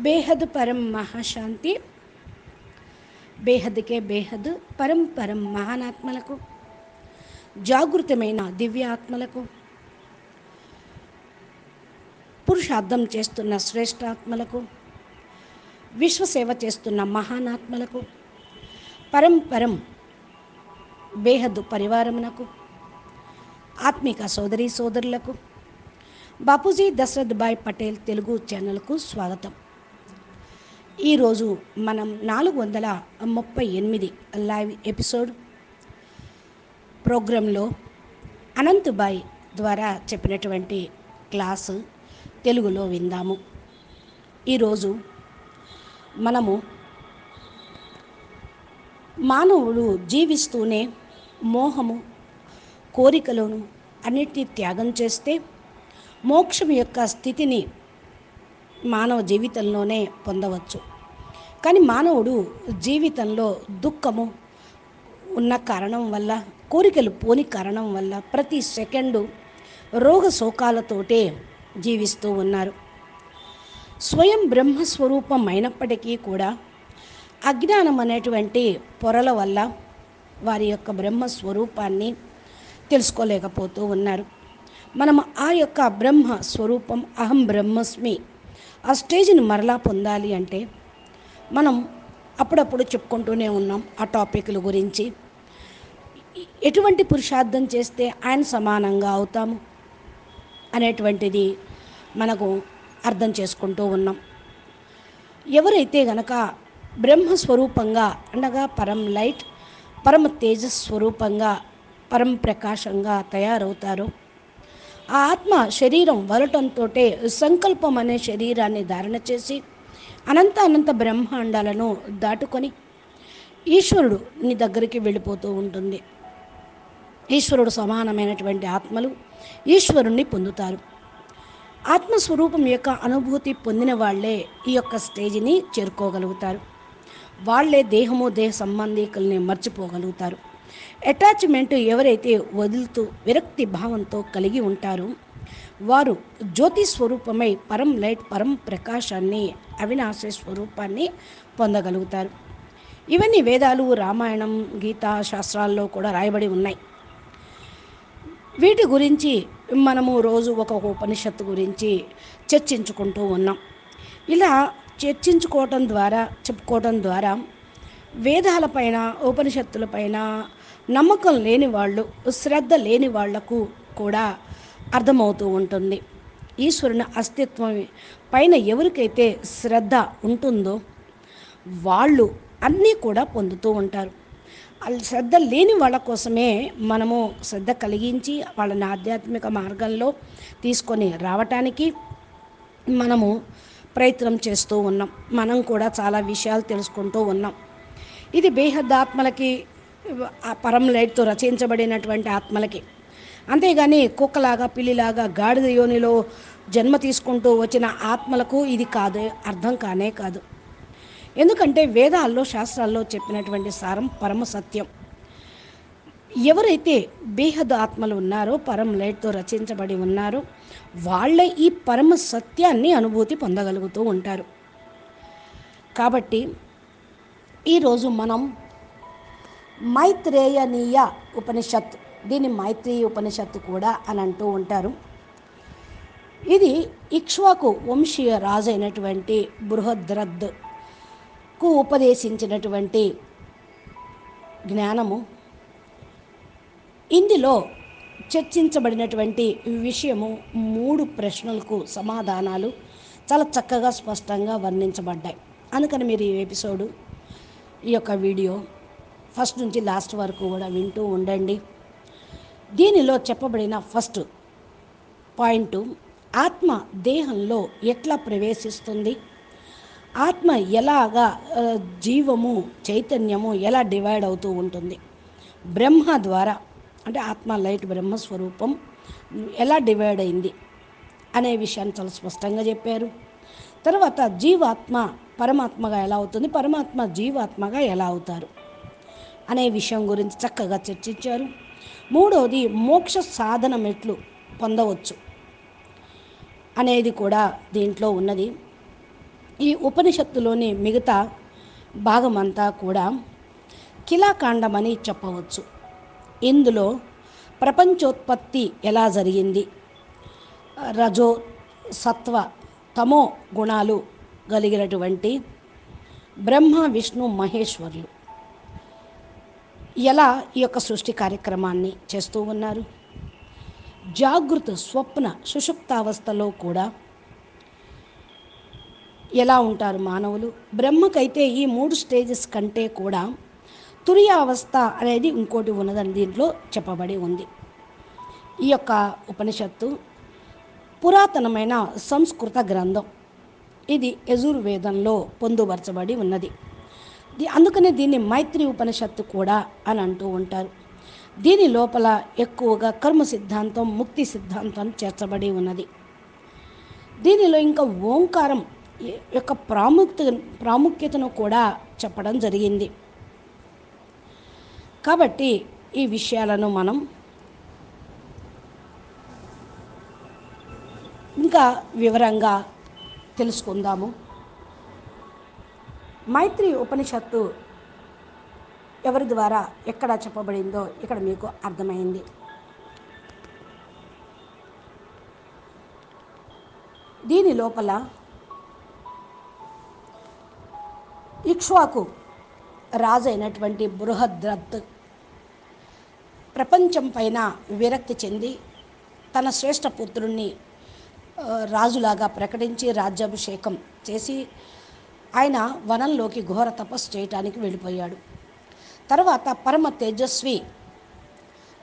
బేహద్ పరం మహాశాంతి, బేహద్కే బేహద్ పరం పరం మహానాత్మలకు, జాగృతమైన దివ్యాత్మలకు, పురుషార్థం చేస్తున్న శ్రేష్ఠాత్మలకు, విశ్వసేవ చేస్తున్న మహానాత్మలకు, పరం పరం బేహద్ పరివారమునకు, ఆత్మిక సోదరీ సోదరులకు, బాపూజీ దశరథ్ భాయ్ పటేల్ తెలుగు ఛానల్కు స్వాగతం. ఈరోజు మనం 438 లైవ్ ఎపిసోడ్ ప్రోగ్రాంలో అనంతబాయ్ ద్వారా చెప్పినటువంటి క్లాసు తెలుగులో విందాము. ఈరోజు మనము మానవుడు జీవిస్తూనే మోహము, కోరికలను అన్నిటినీ త్యాగం చేస్తే మోక్షం యొక్క స్థితిని మానవ జీవితంలోనే పొందవచ్చు. కానీ మానవుడు జీవితంలో దుఃఖము ఉన్న కారణం వల్ల, కోరికలు పోని కారణం వల్ల ప్రతి సెకండు రోగ శోకాలతోటే జీవిస్తూ ఉన్నారు. స్వయం బ్రహ్మస్వరూపం అయినప్పటికీ కూడా అజ్ఞానం అనేటువంటి పొరల వల్ల వారి యొక్క బ్రహ్మస్వరూపాన్ని తెలుసుకోలేకపోతూ ఉన్నారు. మనం ఆ యొక్క బ్రహ్మ స్వరూపం అహం బ్రహ్మస్మి ఆ స్టేజ్ని మరలా పొందాలి అంటే మనం అప్పుడప్పుడు చెప్పుకుంటూనే ఉన్నాం ఆ టాపిక్ల గురించి. ఎటువంటి పురుషార్థం చేస్తే ఆయన సమానంగా అవుతాము అనేటువంటిది మనకు అర్థం చేసుకుంటూ ఉన్నాం. ఎవరైతే గనక బ్రహ్మస్వరూపంగా అనగా పరం లైట్, పరమ తేజస్వరూపంగా, పరం ప్రకాశంగా తయారవుతారో ఆ ఆత్మ శరీరం వలటంతో సంకల్పం అనే శరీరాన్ని ధారణ చేసి అనంత బ్రహ్మాండాలను దాటుకొని ఈశ్వరుడు నీ దగ్గరికి వెళ్ళిపోతూ ఉంటుంది. ఈశ్వరుడు సమానమైనటువంటి ఆత్మలు ఈశ్వరుణ్ణి పొందుతారు. ఆత్మస్వరూపం యొక్క అనుభూతి పొందిన వాళ్ళే ఈ యొక్క స్టేజిని చేరుకోగలుగుతారు. వాళ్ళే దేహము దేహ సంబంధికుల్ని మర్చిపోగలుగుతారు. అటాచ్మెంట్ ఎవరైతే వదులుతూ విరక్తి భావంతో కలిగి ఉంటారో వారు జ్యోతి స్వరూపమై పరం లైట్, పరం ప్రకాశాన్ని, అవినాశి స్వరూపాన్ని పొందగలుగుతారు. ఇవన్నీ వేదాలు, రామాయణం, గీతా శాస్త్రాల్లో కూడా రాయబడి ఉన్నాయి. వీటి గురించి మనము రోజు ఒక్కొక్క ఉపనిషత్తు గురించి చర్చించుకుంటూ ఉన్నాం. ఇలా చర్చించుకోవటం ద్వారా, చెప్పుకోవటం ద్వారా వేదాలపైన, ఉపనిషత్తులపైన నమ్మకం లేని వాళ్ళు, శ్రద్ధ లేని వాళ్లకు కూడా అర్థమవుతూ ఉంటుంది. ఈశ్వరుని అస్తిత్వం పైన ఎవరికైతే శ్రద్ధ ఉంటుందో వాళ్ళు అన్నీ కూడా పొందుతూ ఉంటారు. శ్రద్ధ లేని వాళ్ళ కోసమే మనము శ్రద్ధ కలిగించి వాళ్ళని ఆధ్యాత్మిక మార్గంలో తీసుకొని రావటానికి మనము ప్రయత్నం చేస్తూ ఉన్నాం. మనం కూడా చాలా విషయాలు తెలుసుకుంటూ ఉన్నాం. ఇది బేహద్ ఆత్మలకి, పరం లైట్తో రచించబడినటువంటి ఆత్మలకి. అంతేగాని కుక్కలాగా, పిల్లిలాగా, గాడిద యోనిలో జన్మ తీసుకుంటూ వచ్చిన ఆత్మలకు ఇది కాదు, అర్థం కానే కాదు. ఎందుకంటే వేదాల్లో, శాస్త్రాల్లో చెప్పినటువంటి సారం పరమ సత్యం. ఎవరైతే బేహద్ ఆత్మలు ఉన్నారో, పరం లైట్తో రచించబడి ఉన్నారో వాళ్ళే ఈ పరమ సత్యాన్ని అనుభూతి పొందగలుగుతూ ఉంటారు. కాబట్టి ఈరోజు మనం మైత్రేయనీయ ఉపనిషత్తు, దీన్ని మైత్రేయ ఉపనిషత్తు కూడా అని అంటూ ఉంటారు. ఇది ఇక్ష్వాకు వంశీయ రాజు అయినటువంటి బృహద్రథ్కు ఉపదేశించినటువంటి జ్ఞానము. ఇందులో చర్చించబడినటువంటి విషయము 3 ప్రశ్నలకు సమాధానాలు చాలా చక్కగా స్పష్టంగా వర్ణించబడ్డాయి. అందుకని మీరు ఈ ఎపిసోడు, ఈ యొక్క వీడియో ఫస్ట్ నుంచి లాస్ట్ వరకు కూడా వింటూ ఉండండి. దీనిలో చెప్పబడిన ఫస్ట్ పాయింట్, ఆత్మ దేహంలో ఎట్లా ప్రవేశిస్తుంది, ఆత్మ ఎలాగా జీవము, చైతన్యము ఎలా డివైడ్ అవుతూ ఉంటుంది, బ్రహ్మ ద్వారా అంటే ఆత్మ లైట్ బ్రహ్మస్వరూపం ఎలా డివైడ్ అయింది అనే విషయాన్ని చాలా స్పష్టంగా చెప్పారు. తర్వాత జీవాత్మ పరమాత్మగా ఎలా అవుతుంది, పరమాత్మ జీవాత్మగా ఎలా అవుతారు అనే విషయం గురించి చక్కగా చర్చించారు. మూడవది మోక్ష సాధనం ఎట్లు పొందవచ్చు అనేది కూడా దీంట్లో ఉన్నది. ఈ ఉపనిషత్తులోని మిగతా భాగమంతా కూడా కిలాకాండమని చెప్పవచ్చు. ఇందులో ప్రపంచోత్పత్తి ఎలా జరిగింది, రజో సత్వ తమో గుణాలు కలిగినటువంటి బ్రహ్మ విష్ణు మహేశ్వరులు ఎలా ఈ యొక్క సృష్టి కార్యక్రమాన్ని చేస్తూ ఉన్నారు, జాగృత స్వప్న సుషుప్తావస్థలో కూడా ఎలా ఉంటారు మానవులు. బ్రహ్మకైతే ఈ 3 స్టేజెస్ కంటే కూడా తురియావస్థ అనేది ఇంకోటి ఉన్నదని దీంట్లో చెప్పబడి ఉంది. ఈ యొక్క ఉపనిషత్తు పురాతనమైన సంస్కృత గ్రంథం. ఇది యజుర్వేదంలో పొందుపరచబడి ఉన్నది. అందుకనే దీన్ని మైత్రి ఉపనిషత్తు కూడా అని అంటూ ఉంటారు. దీని లోపల ఎక్కువగా కర్మ సిద్ధాంతం, ముక్తి సిద్ధాంతం చేర్చబడి ఉన్నది. దీనిలో ఇంకా ఓంకారం యొక్క ప్రాముఖ్యతను కూడా చెప్పడం జరిగింది. కాబట్టి ఈ విషయాలను మనం ఇంకా వివరంగా తెలుసుకుందాము. మైత్రి ఉపనిషత్తు ఎవరి ద్వారా ఎక్కడ చెప్పబడిందో ఇక్కడ మీకు అర్థమైంది. దీని లోపల ఇక్ష్వాకు రాజు అయినటువంటి బృహద్రథ్ ప్రపంచం పైన విరక్తి చెంది తన శ్రేష్ఠ పుత్రుణ్ణి రాజులాగా ప్రకటించి రాజ్యాభిషేకం చేసి ఆయన వనంలోకి ఘోర తపస్సు చేయటానికి వెళ్ళిపోయాడు. తర్వాత పరమ తేజస్వి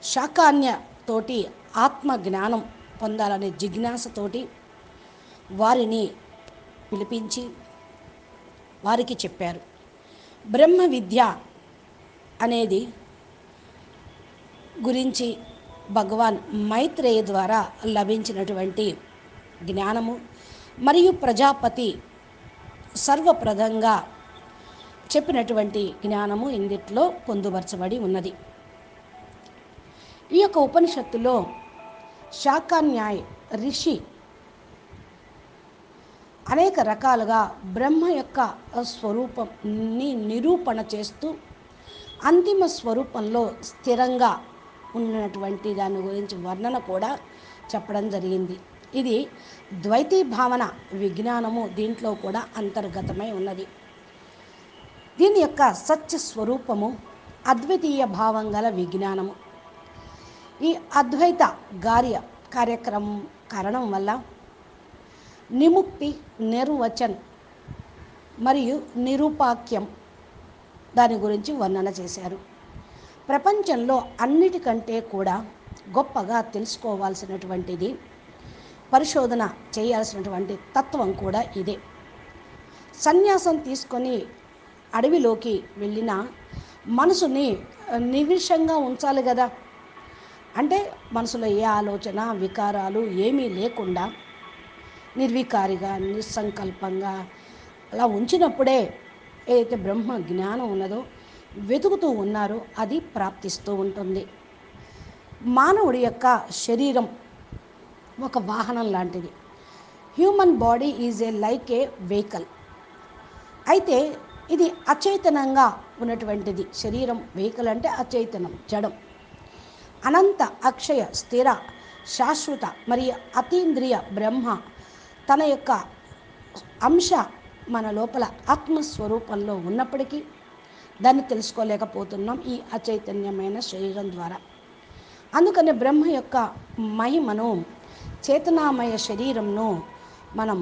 శాకాన్యతోటి ఆత్మ జ్ఞానం పొందాలనే జిజ్ఞాసతోటి వారిని పిలిపించి వారికి చెప్పారు. బ్రహ్మ విద్య అనేది గురించి భగవాన్ మైత్రేయ ద్వారా లభించినటువంటి జ్ఞానము మరియు ప్రజాపతి సర్వప్రదంగా చెప్పినటువంటి జ్ఞానము ఇందులో పొందుపరచబడి ఉన్నది. ఈ యొక్క ఉపనిషత్తులో శాకాన్యాయ్ ఋషి అనేక రకాలుగా బ్రహ్మ యొక్క స్వరూపాన్ని నిరూపణ చేస్తూ అంతిమ స్వరూపంలో స్థిరంగా ఉన్నటువంటి దాని గురించి వర్ణన కూడా చెప్పడం జరిగింది. ఇది ద్వైతీ భావన విజ్ఞానము దీంట్లో కూడా అంతర్గతమై ఉన్నది. దీని యొక్క సత్య స్వరూపము అద్వితీయ భావం గల విజ్ఞానము. ఈ అద్వైత కార్యక్రమం కారణం వల్ల నిముక్తి, నిర్వచన్ మరియు నిరూపాఖ్యం దాని గురించి వర్ణన చేశారు. ప్రపంచంలో అన్నిటికంటే కూడా గొప్పగా తెలుసుకోవాల్సినటువంటిది, పరిశోధన చేయాల్సినటువంటి తత్వం కూడా ఇదే. సన్యాసం తీసుకొని అడవిలోకి వెళ్ళిన మనసుని నిర్విషంగా ఉంచాలి కదా. అంటే మనసులో ఏ ఆలోచన, వికారాలు ఏమీ లేకుండా నిర్వికారిగా, నిస్సంకల్పంగా అలా ఉంచినప్పుడే ఏదైతే బ్రహ్మ జ్ఞానం ఉన్నదో వెతుకుతూ ఉన్నారో అది ప్రాప్తిస్తూ ఉంటుంది. మానవుడి యొక్క శరీరం ఒక వాహనం లాంటిది. Human body is like A vehicle. అయితే ఇది అచేతనంగా ఉన్నటువంటిది. శరీరం వెహికల్ అంటే అచేతనం, జడం. అనంత, అక్షయ, స్థిర, శాశ్వత మరియు అతీంద్రియ బ్రహ్మ తన యొక్క అంశ మన లోపల ఆత్మస్వరూపంలో ఉన్నప్పటికీ దాన్ని తెలుసుకోలేకపోతున్నాం ఈ అచైతన్యమైన శరీరం ద్వారా. అందుకని బ్రహ్మ యొక్క మహిమను, చేతనామయ శరీరంను మనం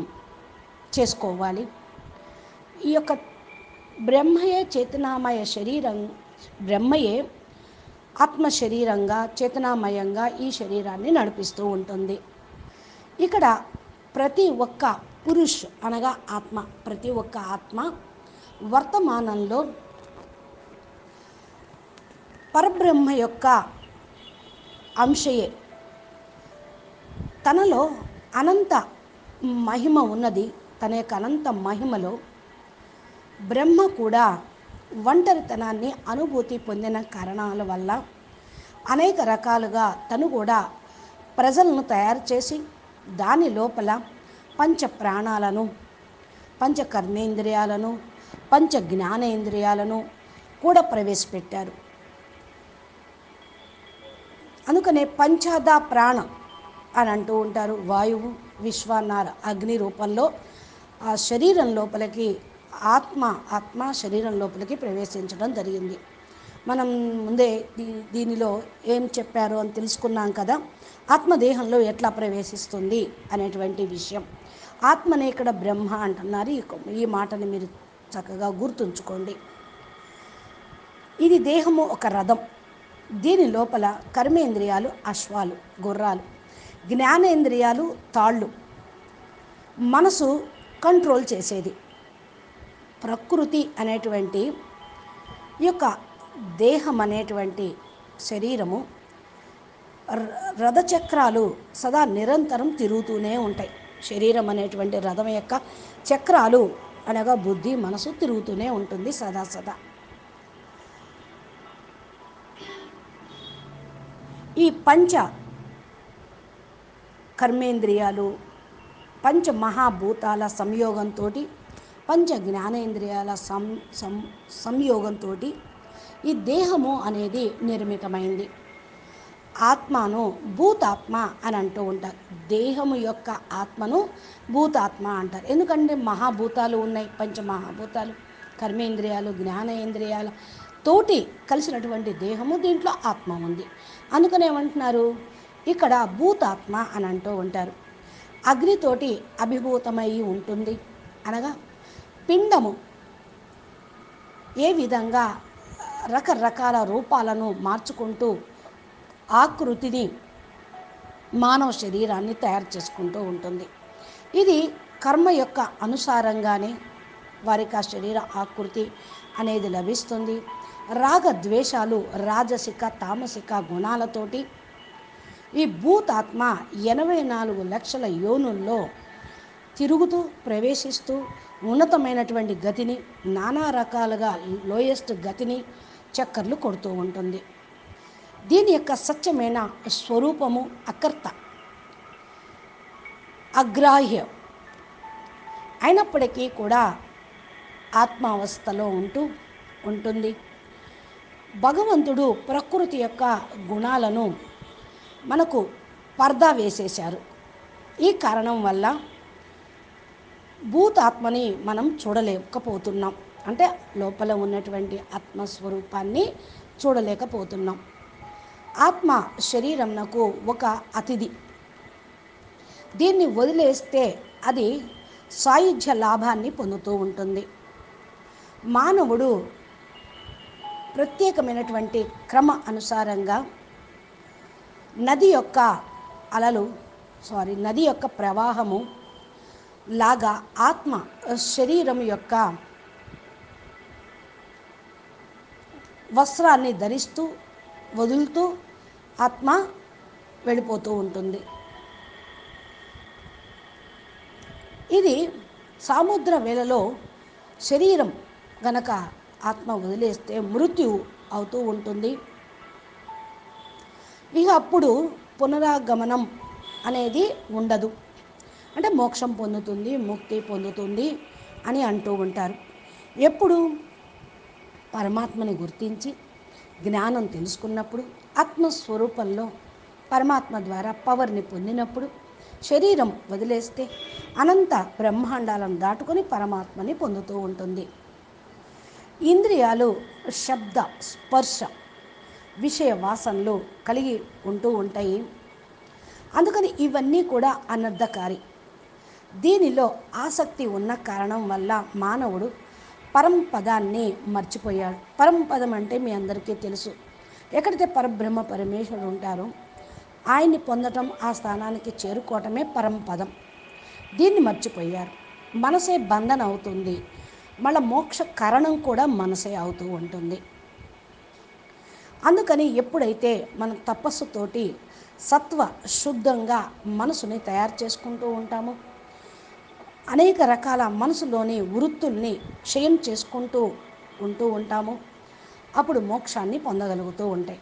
చేసుకోవాలి. ఈ యొక్క బ్రహ్మయే చేతనామయ శరీరం, బ్రహ్మయే ఆత్మ శరీరంగా, చేతనామయంగా ఈ శరీరాన్ని నడిపిస్తూ ఉంటుంది. ఇక్కడ ప్రతి ఒక్క పురుష్ అనగా ఆత్మ, ప్రతి ఒక్క ఆత్మ వర్తమానంలో పరబ్రహ్మ యొక్క అంశయే. తనలో అనంత మహిమ ఉన్నది. తన యొక్క అనంత మహిమలో బ్రహ్మ కూడా ఒంటరితనాన్ని అనుభూతి పొందిన కారణాల వల్ల అనేక రకాలుగా తను కూడా ప్రజలను తయారు చేసి దాని లోపల పంచ ప్రాణాలను పంచ కర్మేంద్రియాలను, పంచ జ్ఞానేంద్రియాలను కూడా ప్రవేశపెట్టారు. అందుకనే పంచద ప్రాణ అని అంటూ ఉంటారు. వాయువు, విశ్వాన్నార అగ్ని రూపంలో ఆ శరీరం లోపలికి ఆత్మ శరీరం లోపలికి ప్రవేశించడం జరిగింది. మనం ముందే దీనిలో ఏం చెప్పారు అని తెలుసుకున్నాం కదా. ఆత్మదేహంలో ఎట్లా ప్రవేశిస్తుంది అనేటువంటి విషయం. ఆత్మనే ఇక్కడ బ్రహ్మ అంటున్నారు. ఈ మాటని మీరు చక్కగా గుర్తుంచుకోండి. ఇది దేహము ఒక రథం. దీని లోపల కర్మేంద్రియాలు అశ్వాలు, గుర్రాలు, జ్ఞానేంద్రియాలు తాళ్ళు, మనసు కంట్రోల్ చేసేది. ప్రకృతి అనేటువంటి ఈ యొక్క దేహం అనేటువంటి శరీరము రథచక్రాలు సదా నిరంతరం తిరుగుతూనే ఉంటాయి. శరీరం అనేటువంటి రథం యొక్క చక్రాలు అనగా బుద్ధి, మనసు తిరుగుతూనే ఉంటుంది సదా. ఈ పంచ కర్మేంద్రియాలు పంచ మహాభూతాల సంయోగంతో, పంచ జ్ఞానేంద్రియాల సంయోగంతో ఈ దేహము అనేది నిర్మితమైంది. ఆత్మను భూతాత్మ అని అంటూ ఉంటారు. దేహము యొక్క ఆత్మను భూతాత్మ అంటారు. ఎందుకంటే మహాభూతాలు ఉన్నాయి, పంచమహాభూతాలు, కర్మేంద్రియాలు, జ్ఞానేంద్రియాల తోటి కలిసినటువంటి దేహము, దీంట్లో ఆత్మ ఉంది. అందుకని ఏమంటున్నారు, ఇక్కడ భూతాత్మ అని అంటూ ఉంటారు. అగ్నితోటి అభిభూతమై ఉంటుంది. అనగా పిండము ఏ విధంగా రకరకాల రూపాలను మార్చుకుంటూ ఆకృతిని, మానవ శరీరాన్ని తయారు చేసుకుంటూ ఉంటుంది. ఇది కర్మ యొక్క అనుసారంగానే వారికి ఆ శరీర ఆకృతి అనేది లభిస్తుంది. రాగద్వేషాలు, రాజసిక తామసిక గుణాలతోటి ఈ భూతాత్మ 84 లక్షల యోనుల్లో తిరుగుతూ ప్రవేశిస్తూ ఉన్నతమైనటువంటి గతిని, నానా రకాలుగా లోయెస్ట్ గతిని చక్కర్లు కొడుతూ ఉంటుంది. దీని యొక్క సత్యమైన స్వరూపము అకర్త, అగ్రాహ్యం అయినప్పటికీ కూడా ఆత్మావస్థలో ఉంటుంది. భగవంతుడు ప్రకృతి యొక్క గుణాలను మనకు పర్దా వేసేశారు. ఈ కారణం వల్ల భూతాత్మని మనం చూడలేకపోతున్నాం. అంటే లోపల ఉన్నటువంటి ఆత్మస్వరూపాన్ని చూడలేకపోతున్నాం. ఆత్మ శరీరంనకు ఒక అతిథి. దీన్ని వదిలేస్తే అది సాయుధ్య లాభాన్ని పొందుతూ ఉంటుంది. మానవుడు ప్రత్యేకమైనటువంటి క్రమ అనుసారంగా నది యొక్క ప్రవాహము లాగా ఆత్మ శరీరం యొక్క వస్త్రాన్ని ధరిస్తూ వదులుతూ ఆత్మ వెళ్ళిపోతూ ఉంటుంది. ఇది సముద్ర వేళలో శరీరం గనక ఆత్మ వదిలేస్తే మృత్యు అవుతూ ఉంటుంది. ఇక అప్పుడు పునరాగమనం అనేది ఉండదు. అంటే మోక్షం పొందుతుంది, ముక్తి పొందుతుంది అని అంటూ ఉంటారు. ఎప్పుడు పరమాత్మని గుర్తించి జ్ఞానం తెలుసుకున్నప్పుడు, ఆత్మస్వరూపంలో పరమాత్మ ద్వారా పవర్ని పొందినప్పుడు శరీరం వదిలేస్తే అనంత బ్రహ్మాండాలను దాటుకొని పరమాత్మని పొందుతూ ఉంటుంది. ఇంద్రియాలు శబ్ద, స్పర్శ, విషయ వాసనలు కలిగి ఉంటూ ఉంటాయి. అందుకని ఇవన్నీ కూడా అనర్థకారి. దీనిలో ఆసక్తి ఉన్న కారణం వల్ల మానవుడు పరంపదాన్ని మర్చిపోయాడు. పరంపదం అంటే మీ అందరికీ తెలుసు. ఎక్కడైతే పరబ్రహ్మ పరమేశ్వరుడు ఉంటారో ఆయన్ని పొందటం, ఆ స్థానానికి చేరుకోవటమే పరంపదం. దీన్ని మర్చిపోయారు. మనసే బంధన అవుతుంది. మళ్ళీ మోక్ష కారణం కూడా మనసే అవుతూ ఉంటుంది. అందుకని ఎప్పుడైతే మనం తపస్సుతోటి సత్వ శుద్ధంగా మనసుని తయారు చేసుకుంటూ ఉంటామో, అనేక రకాల మనసులోని వృత్తుల్ని క్షయం చేసుకుంటూ ఉంటామో అప్పుడు మోక్షాన్ని పొందగలుగుతూ ఉంటాయి.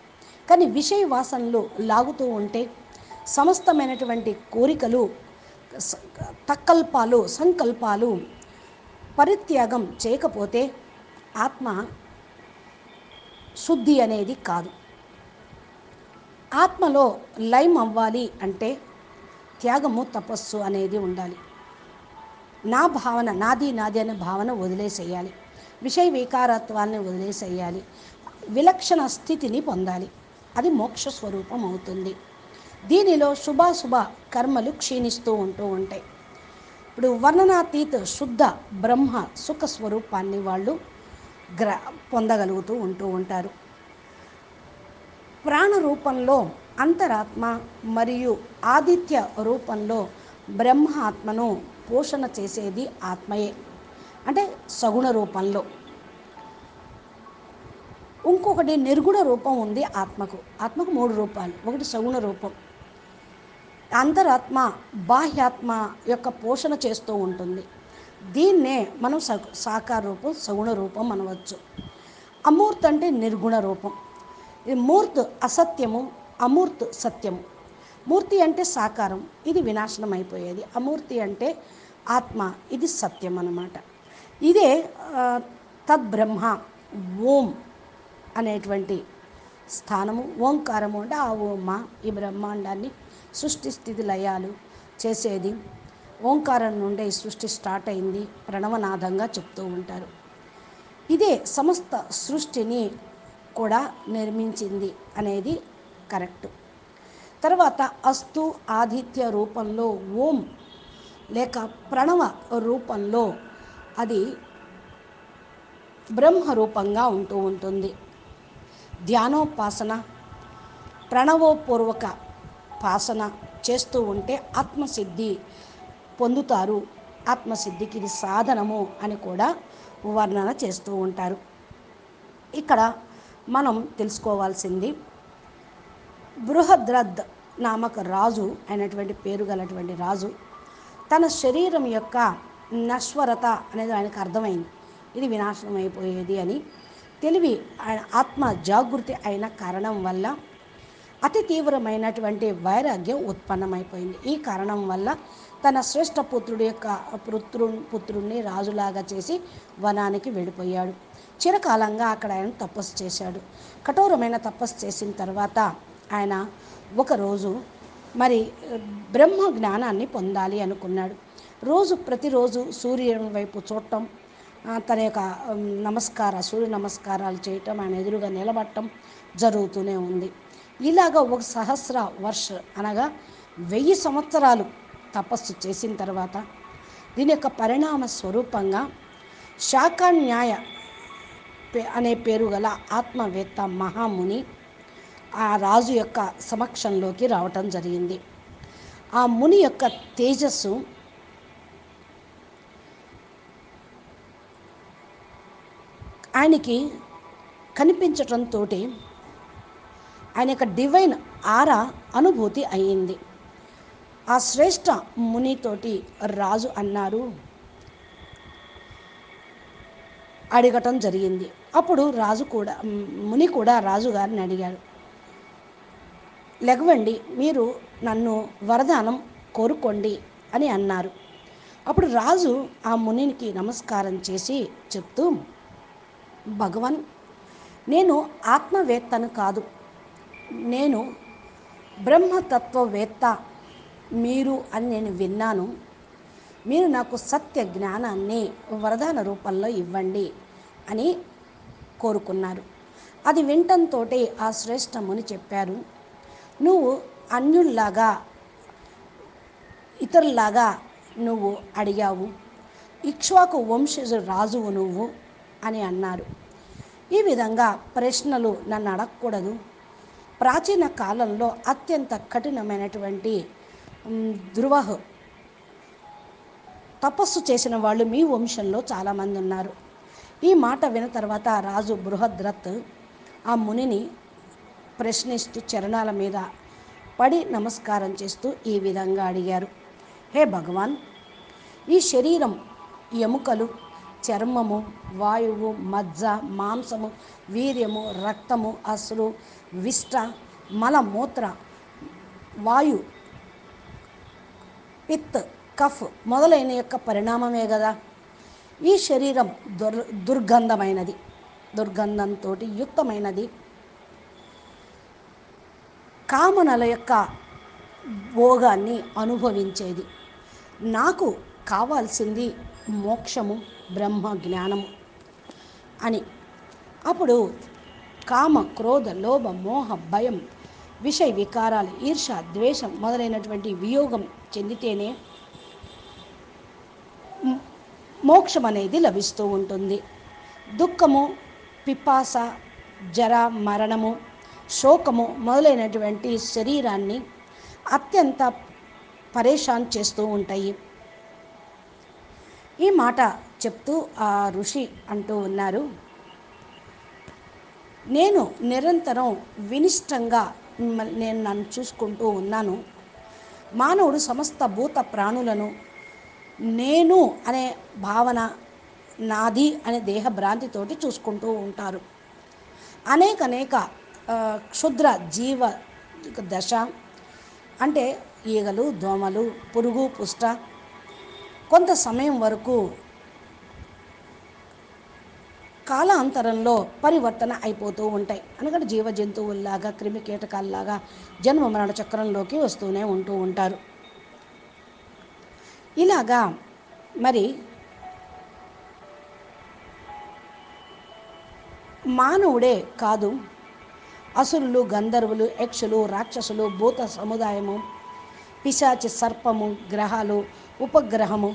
కానీ విషయ వాసనలు లాగుతూ ఉంటే సమస్తమైనటువంటి కోరికలు, సంకల్పాలు పరిత్యాగం చేయకపోతే ఆత్మ శుద్ధి అనేది కాదు. ఆత్మలో లయం అవ్వాలి అంటే త్యాగము, తపస్సు అనేది ఉండాలి. నా భావన, నాది నాది అనే భావన వదిలేసేయాలి. విషయ వికారత్వాన్ని వదిలేసేయాలి. విలక్షణ స్థితిని పొందాలి. అది మోక్ష స్వరూపం అవుతుంది. దీనిలో శుభాశుభ కర్మలు క్షీణిస్తూ ఉంటాయి. ఇప్పుడు వర్ణనాతీత శుద్ధ బ్రహ్మ సుఖ స్వరూపాన్ని వాళ్ళు పొందగలుగుతూ ఉంటారు. ప్రాణ రూపంలో అంతరాత్మ మరియు ఆదిత్య రూపంలో బ్రహ్మ ఆత్మను పోషణ చేసేది ఆత్మయే, అంటే సగుణ రూపంలో. ఇంకొకటి నిర్గుణ రూపం ఉంది ఆత్మకు. ఆత్మకు 3 రూపాలు. ఒకటి సగుణ రూపం, అంతరాత్మ బాహ్యాత్మ యొక్క పోషణ చేస్తూ ఉంటుంది. దీన్నే మనం సాకార రూపం, సగుణ రూపం అనవచ్చు. అమూర్త్ అంటే నిర్గుణ రూపం. ఇది మూర్త్ అసత్యము, అమూర్త్ సత్యము. మూర్తి అంటే సాకారం, ఇది వినాశనం అయిపోయేది. అమూర్తి అంటే ఆత్మ, ఇది సత్యం అన్నమాట. ఇదే తద్బ్రహ్మ, ఓం అనేటువంటి స్థానము. ఓంకారము అంటే ఆ ఓమ్మ ఈ బ్రహ్మాండాన్ని సృష్టి స్థితి లయాలు చేసేది. ఓంకారం నుండే ఈ సృష్టి స్టార్ట్ అయింది, ప్రణవనాదంగా చెప్తూ ఉంటారు. ఇదే సమస్త సృష్టిని కూడా నిర్మించింది అనేది కరెక్ట్. తర్వాత అస్తు ఆదిత్య రూపంలో ఓం లేక ప్రణవ రూపంలో అది బ్రహ్మ రూపంగా ఉంటుంది. ధ్యానోపాసన, ప్రణవోపూర్వక పాసన చేస్తూ ఉంటే ఆత్మసిద్ధి పొందుతారు. ఆత్మసిద్ధికి ఇది సాధనము అని కూడా వర్ణన చేస్తూ ఉంటారు. ఇక్కడ మనం తెలుసుకోవాల్సింది, బృహద్రథ్ నామక రాజు అయినటువంటి పేరు గలటువంటి రాజు తన శరీరం యొక్క నశ్వరత అనేది ఆయనకు అర్థమైంది. ఇది వినాశనం అయిపోయేది అని తెలివి, ఆత్మ జాగృతి అయిన కారణం వల్ల అతి తీవ్రమైనటువంటి వైరాగ్యం ఉత్పన్నమైపోయింది. ఈ కారణం వల్ల తన శ్రేష్ఠ పుత్రుడి యొక్క పుత్రుడిని రాజులాగా చేసి వనానికి వెళ్ళిపోయాడు. చిరకాలంగా అక్కడ ఆయన తపస్సు చేశాడు. కఠోరమైన తపస్సు చేసిన తర్వాత ఆయన ఒకరోజు మరి బ్రహ్మ జ్ఞానాన్ని పొందాలి అనుకున్నాడు. ప్రతిరోజు సూర్యుని వైపు చూడటం, తన యొక్క సూర్య నమస్కారాలు చేయటం, ఆయన ఎదురుగా నిలబడటం జరుగుతూనే ఉంది. ఇలాగ 1,000 వర్ష అనగా 1000 సంవత్సరాలు తపస్సు చేసిన తర్వాత దీని యొక్క పరిణామ స్వరూపంగా శాకాన్యాయ అనే పేరు గల ఆత్మవేత్త మహాముని ఆ రాజు యొక్క సమక్షంలోకి రావటం జరిగింది. ఆ ముని యొక్క తేజస్సు ఆయనకి కనిపించటంతో ఆయన యొక్క డివైన్ ఆరా అనుభూతి అయ్యింది. ఆ శ్రేష్ఠ మునితోటి రాజు అడగటం జరిగింది. అప్పుడు ముని కూడా రాజుగారిని అడిగాడు, లెగవండి, మీరు నన్ను వరదానం కోరుకోండి అని అన్నారు. అప్పుడు రాజు ఆ మునికి నమస్కారం చేసి చెప్తూ, భగవాన్, నేను ఆత్మవేత్తను కాదు, నేను బ్రహ్మతత్వవేత్త మీరు అని నేను విన్నాను. మీరు నాకు సత్య జ్ఞానాన్ని వరదాన రూపంలో ఇవ్వండి అని కోరుకున్నారు. అది వినటంతో ఆ శ్రేష్ఠ ముని చెప్పారు, నువ్వు అన్యుల్లాగా ఇతరులాగా నువ్వు అడిగావు, ఇక్ష్వాకు వంశజ రాజువు నువ్వు అని అన్నారు. ఈ విధంగా ప్రశ్నలు నన్ను అడగకూడదు. ప్రాచీన కాలంలో అత్యంత కఠినమైనటువంటి ధ్రువహ్ తపస్సు చేసిన వాళ్ళు మీ వంశంలో చాలామంది ఉన్నారు. ఈ మాట విన్న తర్వాత రాజు బృహద్రథ్ ఆ మునిని ప్రశ్నిస్తూ చరణాల మీద పడి నమస్కారం చేస్తూ ఈ విధంగా అడిగారు, హే భగవాన్, ఈ శరీరం ఎముకలు, చర్మము, వాయువు, మజ్జ, మాంసము, వీర్యము, రక్తము, అసురు, విష్ట, మలమూత్ర, వాయు, పిత్, కఫ్ మొదలైన యొక్క పరిణామమే కదా. ఈ శరీరం దుర్గంధమైనది, దుర్గంధంతో యుక్తమైనది, కామనల యొక్క భోగాన్ని అనుభవించేది. నాకు కావాల్సింది మోక్షము, బ్రహ్మ జ్ఞానము అని. అప్పుడు కామ, క్రోధ, లోభ, మోహ, భయం, విషయ వికారాలు, ఈర్ష, ద్వేషం మొదలైనటువంటి వియోగం చెందితేనే మోక్షం అనేది లభిస్తూ ఉంటుంది. దుఃఖము, పిపాస, జర, మరణము, శోకము మొదలైనటువంటి శరీరాన్ని అత్యంత పరేషాన్ చేస్తూ ఉంటాయి. ఈ మాట చెప్తూ ఆ ఋషి అంటూ ఉన్నారు, నేను నిరంతరం వినిష్టంగా నేను నన్ను చూసుకుంటూ ఉన్నాను. మానవుడు సమస్త భూత ప్రాణులను నేను అనే భావన, నాది అనే దేహభ్రాంతితోటి చూసుకుంటూ ఉంటారు. అనేక క్షుద్ర జీవ దశ అంటే ఈగలు, దోమలు, పురుగు, పుష్ట కొంత సమయం వరకు కాలాంతరంలో పరివర్తన అయిపోతూ ఉంటాయి. ఎందుకంటే జీవ జంతువుల్లాగా, క్రిమి కీటకాల్లాగా జన్మ మరణ చక్రంలోకి వస్తూనే ఉంటూ ఉంటారు. ఇలాగా మరి మానవుడే కాదు, అసురులు, గంధర్వులు, యక్షులు, రాక్షసులు, భూత సముదాయము, పిశాచి, సర్పము, గ్రహాలు, ఉపగ్రహము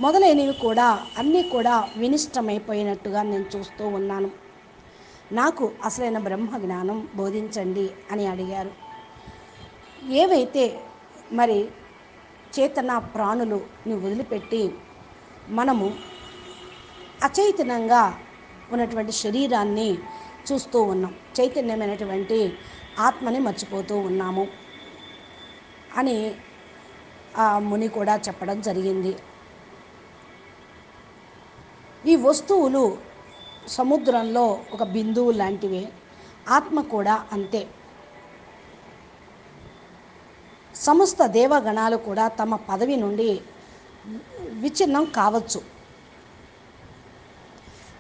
మొదలైనవి కూడా అన్నీ కూడా వినిష్టమైపోయినట్టుగా నేను చూస్తూ ఉన్నాను. నాకు అసలైన బ్రహ్మ జ్ఞానం బోధించండి అని అడిగారు. ఏవైతే మరి చేతన ప్రాణులుని వదిలిపెట్టి మనము అచైతన్యంగా ఉన్నటువంటి శరీరాన్ని చూస్తూ ఉన్నాం, చైతన్యమైనటువంటి ఆత్మని మర్చిపోతూ ఉన్నాము అని ఆ ముని కూడా చెప్పడం జరిగింది. ఈ వస్తువులు సముద్రంలో ఒక బిందువు లాంటివే, ఆత్మ కూడా అంతే. సమస్త దేవగణాలు కూడా తమ పదవి నుండి విచ్ఛిన్నం కావచ్చు.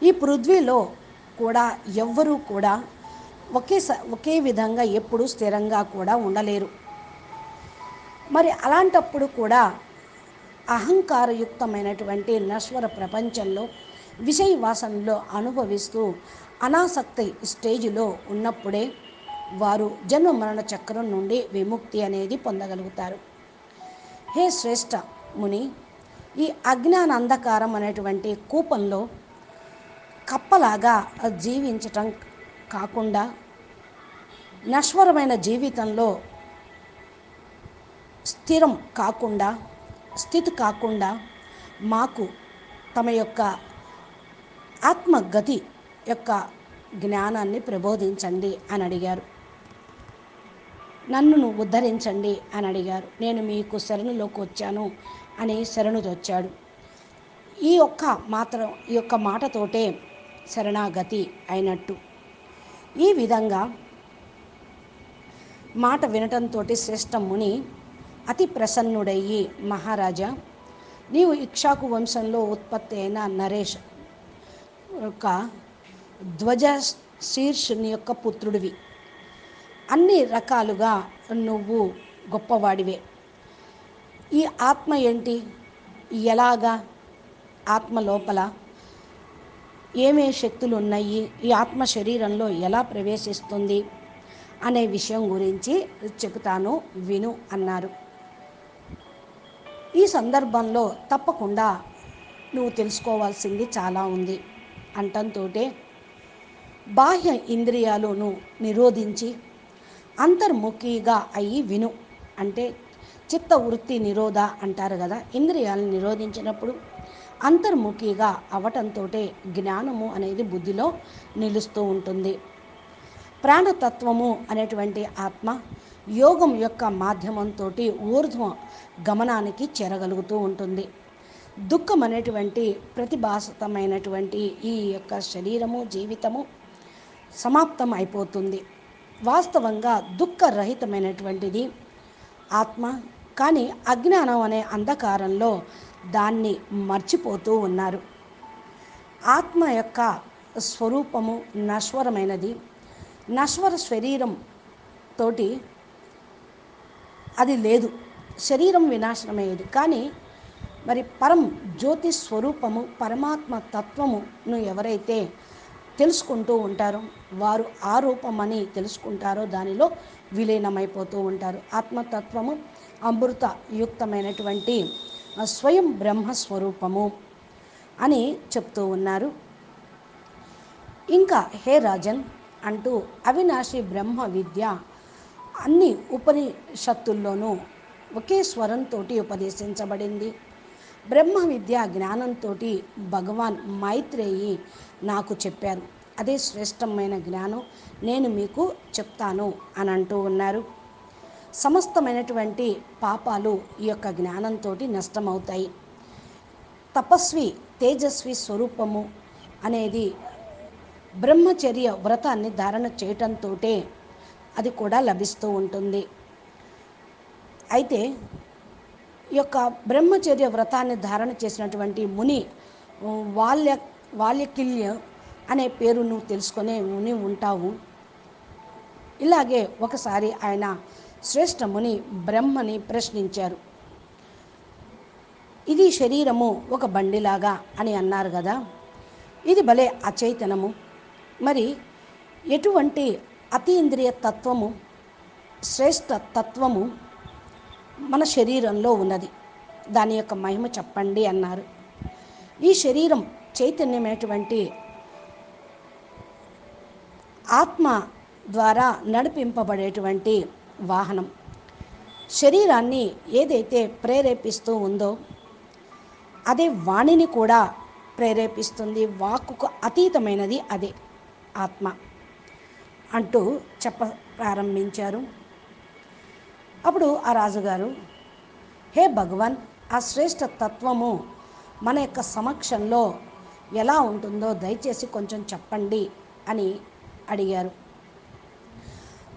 ఈ పృథ్వీలో కూడా ఎవ్వరూ కూడా ఒకే విధంగా ఎప్పుడూ స్థిరంగా కూడా ఉండలేరు. మరి అలాంటప్పుడు కూడా అహంకారయుక్తమైనటువంటి నశ్వర ప్రపంచంలో విషయ వాసనలో అనుభవిస్తూ అనాసక్తి స్టేజిలో ఉన్నప్పుడే వారు జన్మ మరణ చక్రం నుండి విముక్తి అనేది పొందగలుగుతారు. హే శ్రేష్ఠ ముని, ఈ అజ్ఞాన అంధకారం అనేటువంటి కూపంలో కప్పలాగా జీవించటం కాకుండా నశ్వరమైన జీవితంలో స్థితి కాకుండా మాకు తమ యొక్క ఆత్మగతి యొక్క జ్ఞానాన్ని ప్రబోధించండి అని అడిగారు. నన్ను ఉద్ధరించండి అని అడిగారు. నేను మీకు శరణులోకి వచ్చాను అని శరణు వచ్చాడు. ఈ యొక్క మాటతోటే శరణాగతి అయినట్టు. ఈ విధంగా మాట వినటంతో శ్రేష్ఠ ముని అతి ప్రసన్నుడయ్యి, మహారాజా, నీవు ఇక్ష్వాకు వంశంలో ఉత్పత్తి అయిన నరేష్ యొక్క ధ్వజ శీర్షుని యొక్క పుత్రుడివి. అన్ని రకాలుగా నువ్వు గొప్పవాడివే. ఈ ఆత్మ ఏంటి, ఎలాగా ఆత్మ లోపల ఏమే శక్తులు ఉన్నాయి, ఈ ఆత్మ శరీరంలో ఎలా ప్రవేశిస్తుంది అనే విషయం గురించి చెబుతాను, విను అన్నారు. ఈ సందర్భంలో తప్పకుండా నువ్వు తెలుసుకోవాల్సింది చాలా ఉంది అంటంతో బాహ్య ఇంద్రియాలను నిరోధించి అంతర్ముఖిగా అయ్యి విను అంటే చిత్తవృత్తి నిరోధ అంటారు కదా. ఇంద్రియాలను నిరోధించినప్పుడు అంతర్ముఖిగా అవటంతో జ్ఞానము అనేది బుద్ధిలో నిలుస్తూ ఉంటుంది. ప్రాణతత్వము అనేటువంటి ఆత్మ యోగం యొక్క మాధ్యమంతో ఊర్ధ్వ గమనానికి చేరగలుగుతూ ఉంటుంది. దుఃఖం అనేటువంటి ప్రతిభాసమైనటువంటి ఈ యొక్క శరీరము, జీవితము సమాప్తం అయిపోతుంది. వాస్తవంగా దుఃఖరహితమైనటువంటిది ఆత్మ. కానీ అజ్ఞానం అనే అంధకారంలో దాన్ని మర్చిపోతూ ఉన్నారు. ఆత్మ యొక్క స్వరూపము నశ్వరమైనది. నశ్వర శరీరం తోటి అది లేదు, శరీరం వినాశనమయ్యేది. కానీ మరి పరం జ్యోతి స్వరూపము పరమాత్మ తత్వమును ఎవరైతే తెలుసుకుంటూ ఉంటారో, వారు ఆ రూపమని తెలుసుకుంటారో దానిలో విలీనమైపోతూ ఉంటారు. ఆత్మతత్వము అమృతయుక్తమైనటువంటి స్వయం బ్రహ్మస్వరూపము అని చెప్తూ ఉన్నారు. ఇంకా హే రాజన్ అంటూ అవినాశి బ్రహ్మ విద్య అన్ని ఉపనిషత్తుల్లోనూ ఒకే స్వరంతో ఉపదేశించబడింది. బ్రహ్మ విద్య జ్ఞానంతో భగవాన్ మైత్రేయి నాకు చెప్పారు. అదే శ్రేష్టమైన జ్ఞానం నేను మీకు చెప్తాను అని అంటూ ఉన్నారు. సమస్తమైనటువంటి పాపాలు ఈ యొక్క జ్ఞానంతో నష్టమవుతాయి. తపస్వి తేజస్వి స్వరూపము అనేది బ్రహ్మచర్య వ్రతాన్ని ధారణ చేయటంతో అది కూడా లభిస్తూ ఉంటుంది. అయితే ఈ యొక్క బ్రహ్మచర్య వ్రతాన్ని ధారణ చేసినటువంటి ముని వాల్యకిల్య అనే పేరు నువ్వు తెలుసుకునే ముని ఉంటావు. ఇలాగే ఒకసారి ఆయన శ్రేష్ఠ ముని బ్రహ్మని ప్రశ్నించారు. ఇది శరీరము ఒక బండిలాగా అని అన్నారు కదా, ఇది భలే అచైతనము. మరి ఎటువంటి అతీంద్రియ తత్వము, శ్రేష్ఠ తత్వము మన శరీరంలో ఉన్నది, దాని యొక్క మహిమ చెప్పండి అన్నారు. ఈ శరీరం చైతన్యమైనటువంటి ఆత్మ ద్వారా నడిపింపబడేటువంటి వాహనం. శరీరాన్ని ఏదైతే ప్రేరేపిస్తూ ఉందో అదే వాణిని కూడా ప్రేరేపిస్తుంది. వాక్కుకు అతీతమైనది అదే ఆత్మ అంటూ ప్రారంభించారు. అప్పుడు ఆ రాజుగారు, హే భగవాన్, ఆ శ్రేష్ఠ తత్వము మన యొక్క సమక్షంలో ఎలా ఉంటుందో దయచేసి కొంచెం చెప్పండి అని అడిగారు.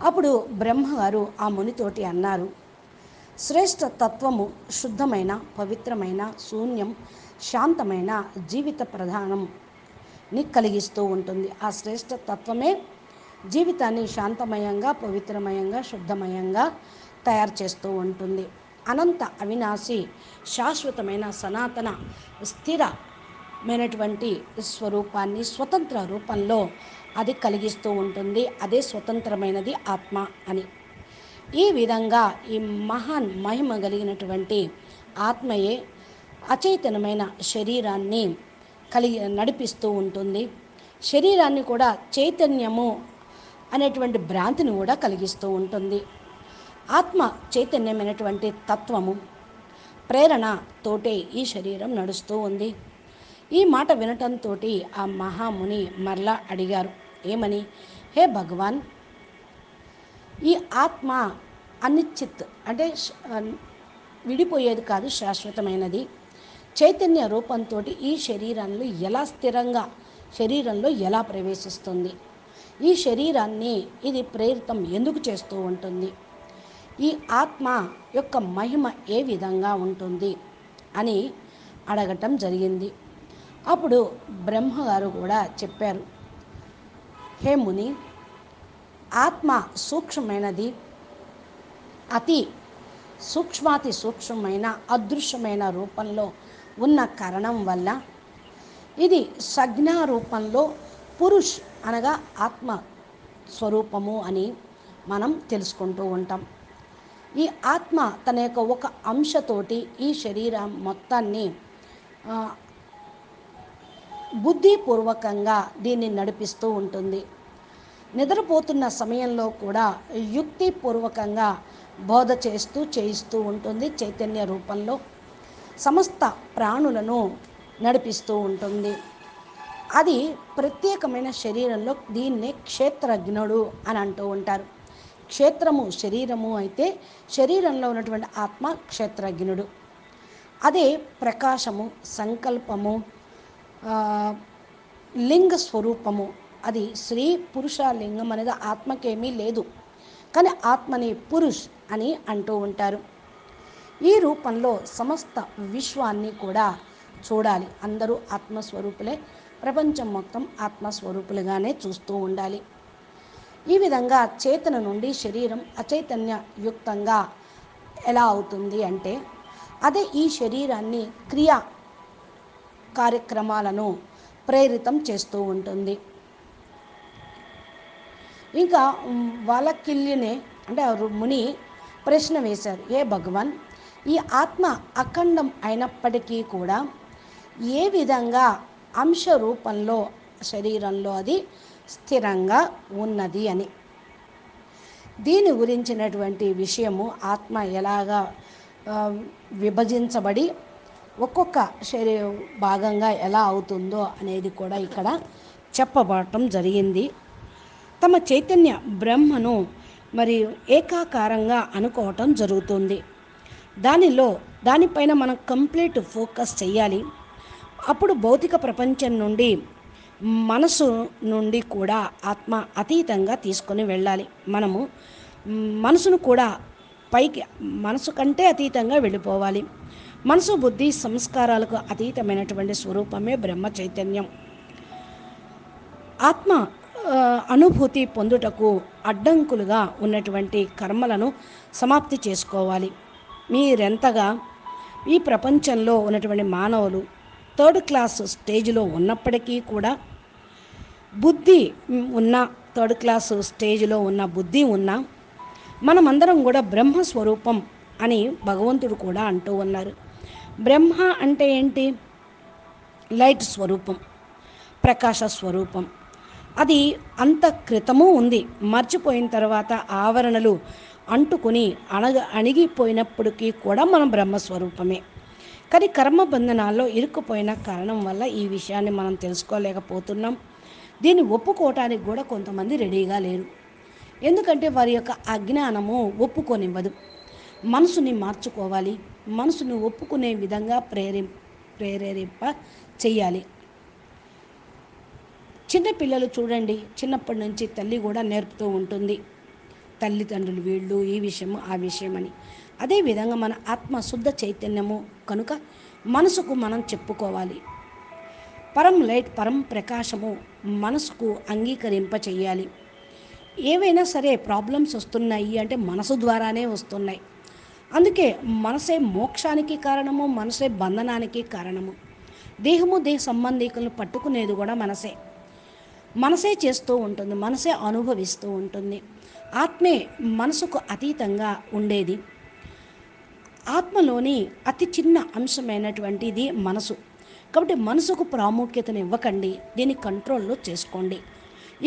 అప్పుడు బ్రహ్మగారు ఆ మునితోటి అన్నారు, శ్రేష్ఠ తత్వము శుద్ధమైన, పవిత్రమైన, శూన్యం, శాంతమైన జీవిత ప్రధానంని కలిగిస్తూ ఉంటుంది. ఆ శ్రేష్ఠ తత్వమే జీవితాన్ని శాంతమయంగా, పవిత్రమయంగా, శుద్ధమయంగా తయారు చేస్తూ ఉంటుంది. అనంత అవినాశి, శాశ్వతమైన, సనాతన, స్థిరమైనటువంటి స్వరూపాన్ని స్వతంత్ర రూపంలో అది కలిగిస్తూ ఉంటుంది. అదే స్వతంత్రమైనది ఆత్మ అని. ఈ విధంగా ఈ మహాన్ మహిమ కలిగినటువంటి ఆత్మయే అచైతన్యమైన శరీరాన్ని నడిపిస్తూ ఉంటుంది. శరీరాన్ని కూడా చైతన్యము అనేటువంటి భ్రాంతిని కూడా కలిగిస్తూ ఉంటుంది. ఆత్మ చైతన్యమైనటువంటి తత్వము ప్రేరణతోటే ఈ శరీరం నడుస్తూ ఉంది. ఈ మాట వినటంతో ఆ మహాముని మరలా అడిగారు, ఏమని? హే భగవాన్, ఈ ఆత్మ అనిశ్చిత్ అంటే విడిపోయేది కాదు, శాశ్వతమైనది. చైతన్య రూపంతో ఈ శరీరంలో ఎలా స్థిరంగా శరీరంలో ఎలా ప్రవేశిస్తుంది? ఈ శరీరాన్ని ఇది ప్రేరితం ఎందుకు చేస్తూ ఉంటుంది? ఈ ఆత్మ యొక్క మహిమ ఏ విధంగా ఉంటుంది అని అడగటం జరిగింది. అప్పుడు బ్రహ్మగారు కూడా చెప్పారు, హే ముని, ఆత్మ సూక్ష్మమైనది, అతి సూక్ష్మాతి సూక్ష్మమైన అదృశ్యమైన రూపంలో ఉన్న కారణం వల్ల ఇది సంజ్ఞా రూపంలో పురుష్ అనగా ఆత్మ స్వరూపము అని మనం తెలుసుకుంటూ ఉంటాం. ఈ ఆత్మ తన యొక్క ఒక అంశతోటి ఈ శరీరం మొత్తాన్ని బుద్ధిపూర్వకంగా దీన్ని నడిపిస్తూ ఉంటుంది. నిద్రపోతున్న సమయంలో కూడా యుక్తిపూర్వకంగా బోధ చేయిస్తూ ఉంటుంది. చైతన్య రూపంలో సమస్త ప్రాణులను నడిపిస్తూ ఉంటుంది. అది ప్రత్యేకమైన శరీరంలో దీన్నే క్షేత్రజ్ఞుడు అని అంటూ ఉంటారు. క్షేత్రము శరీరము అయితే శరీరంలో ఉన్నటువంటి ఆత్మ క్షేత్రజ్ఞుడు. అదే ప్రకాశము, సంకల్పము, లింగ స్వరూపము. అది స్త్రీ పురుష లింగం అనేది ఆత్మకేమీ లేదు, కానీ ఆత్మని పురుష్ అని అంటూ ఉంటారు. ఈ రూపంలో సమస్త విశ్వాన్ని కూడా చూడాలి. అందరూ ఆత్మస్వరూపులే, ప్రపంచం మొత్తం ఆత్మస్వరూపులుగానే చూస్తూ ఉండాలి. ఈ విధంగా చేతన నుండి శరీరం అచైతన్యయుక్తంగా ఎలా అవుతుంది అంటే, అదే ఈ శరీరాన్ని క్రియా కార్యక్రమాలను ప్రేరితం చేస్తూ ఉంటుంది. ఇంకా వాలకిల్యునే అంటే ముని ప్రశ్న వేశారు, ఏ భగవాన్, ఈ ఆత్మ అఖండం అయినప్పటికీ కూడా ఏ విధంగా అంశ రూపంలో శరీరంలో అది స్థిరంగా ఉన్నది అని. దీని గురించినటువంటి విషయము ఆత్మ ఎలాగా విభజించబడి ఒక్కొక్క భాగంగా ఎలా అవుతుందో అనేది కూడా ఇక్కడ చెప్పబడటం జరిగింది. తమ చైతన్య బ్రహ్మను మరి ఏకాకారంగా అనుకోవటం జరుగుతుంది. దానిపైన మనం కంప్లీట్ ఫోకస్ చేయాలి. అప్పుడు భౌతిక ప్రపంచం నుండి మనసు నుండి కూడా ఆత్మ అతీతంగా తీసుకొని వెళ్ళాలి. మనము మనసును కూడా పైకి, మనసు కంటే అతీతంగా వెళ్ళిపోవాలి. మనసు, బుద్ధి, సంస్కారాలకు అతీతమైనటువంటి స్వరూపమే బ్రహ్మ చైతన్యం. ఆత్మ అనుభూతి పొందుటకు అడ్డంకులుగా ఉన్నటువంటి కర్మలను సమాప్తి చేసుకోవాలి. మీరెంతగా ఈ ప్రపంచంలో ఉన్నటువంటి మానవులు థర్డ్ క్లాస్ స్టేజ్లో ఉన్నప్పటికీ కూడా బుద్ధి ఉన్న, థర్డ్ క్లాస్ స్టేజ్లో ఉన్న బుద్ధి ఉన్న మనమందరం కూడా బ్రహ్మస్వరూపం అని భగవంతుడు కూడా అంటూ ఉన్నారు. బ్రహ్మ అంటే ఏంటి? లైట్ స్వరూపం, ప్రకాశ స్వరూపం. అది అంత క్రితము ఉంది, మర్చిపోయిన తర్వాత ఆవరణలు అంటుకుని అణిగిపోయినప్పటికీ కూడా మనం బ్రహ్మస్వరూపమే. కానీ కర్మబంధనాల్లో ఇరుక్కుపోయిన కారణం వల్ల ఈ విషయాన్ని మనం తెలుసుకోలేకపోతున్నాం. దీన్ని ఒప్పుకోవటానికి కూడా కొంతమంది రెడీగా లేరు. ఎందుకంటే వారి యొక్క అజ్ఞానము ఒప్పుకోనివ్వదు. మనసుని మార్చుకోవాలి, మనసుని ఒప్పుకునే విధంగా ప్రేరేరింప చెయ్యాలి. చిన్నపిల్లలు చూడండి, చిన్నప్పటి నుంచి తల్లి కూడా నేర్పుతూ ఉంటుంది, తల్లిదండ్రులు వీళ్ళు ఈ విషయము ఆ విషయం అని. అదేవిధంగా మన ఆత్మ శుద్ధ చైతన్యము కనుక మనసుకు మనం చెప్పుకోవాలి. పరం లైట్, పరం ప్రకాశము మనసుకు అంగీకరింప చెయ్యాలి. ఏవైనా సరే ప్రాబ్లమ్స్ వస్తున్నాయి అంటే మనసు ద్వారానే వస్తున్నాయి. అందుకే మనసే మోక్షానికి కారణము, మనసే బంధనానికి కారణము. దేహము, దేహ సంబంధికులను పట్టుకునేది కూడా మనసే చేస్తూ ఉంటుంది, మనసే అనుభవిస్తూ ఉంటుంది. ఆత్మే మనసుకు అతీతంగా ఉండేది. ఆత్మలోని అతి చిన్న అంశమైనటువంటిది మనసు. కాబట్టి మనసుకు ప్రాముఖ్యతను ఇవ్వకండి, దీన్ని కంట్రోల్లో చేసుకోండి.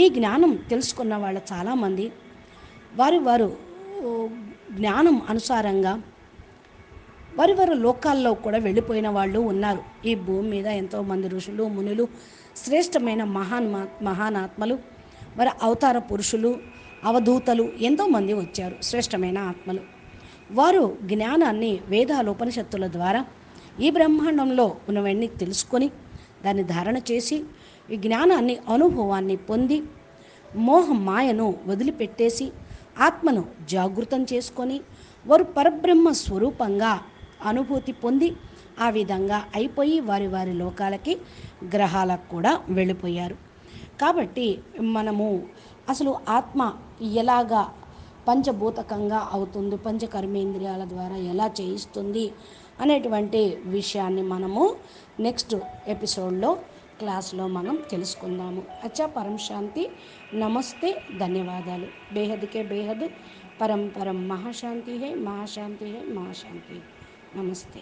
ఈ జ్ఞానం తెలుసుకున్న వాళ్ళు చాలామంది వారు జ్ఞానం అనుసారంగా వారి లోకాల్లో కూడా వెళ్ళిపోయిన వాళ్ళు ఉన్నారు. ఈ భూమి మీద ఎంతోమంది ఋషులు, మునులు, శ్రేష్టమైన మహానాత్మలు, మరి అవతార పురుషులు, అవధూతలు ఎంతోమంది వచ్చారు, శ్రేష్టమైన ఆత్మలు. వారు జ్ఞానాన్ని వేదాలు, ఉపనిషత్తుల ద్వారా ఈ బ్రహ్మాండంలో ఉన్నవన్నీ తెలుసుకొని దాన్ని ధారణ చేసి ఈ జ్ఞానాన్ని, అనుభవాన్ని పొంది మాయను వదిలిపెట్టేసి ఆత్మను జాగృతం చేసుకొని వారు పరబ్రహ్మ స్వరూపంగా అనుభూతి పొంది ఆ విధంగా అయిపోయి వారి లోకాలకి, గ్రహాలకు కూడా వెళ్ళిపోయారు. కాబట్టి మనము అసలు ఆత్మ ఎలాగా పంచభూతకంగా అవుతుంది, పంచకర్మేంద్రియాల ద్వారా ఎలా చేయిస్తుంది అనేటువంటి విషయాన్ని మనము నెక్స్ట్ ఎపిసోడ్లో, క్లాస్లో మనం తెలుసుకుందాము. అచ్చా, పరం శాంతి. నమస్తే, ధన్యవాదాలు. బేహద్కే బేహద్, పరం పరం మహాశాంతి హై, మహాశాంతి హై, మహాశాంతి. నమస్తే.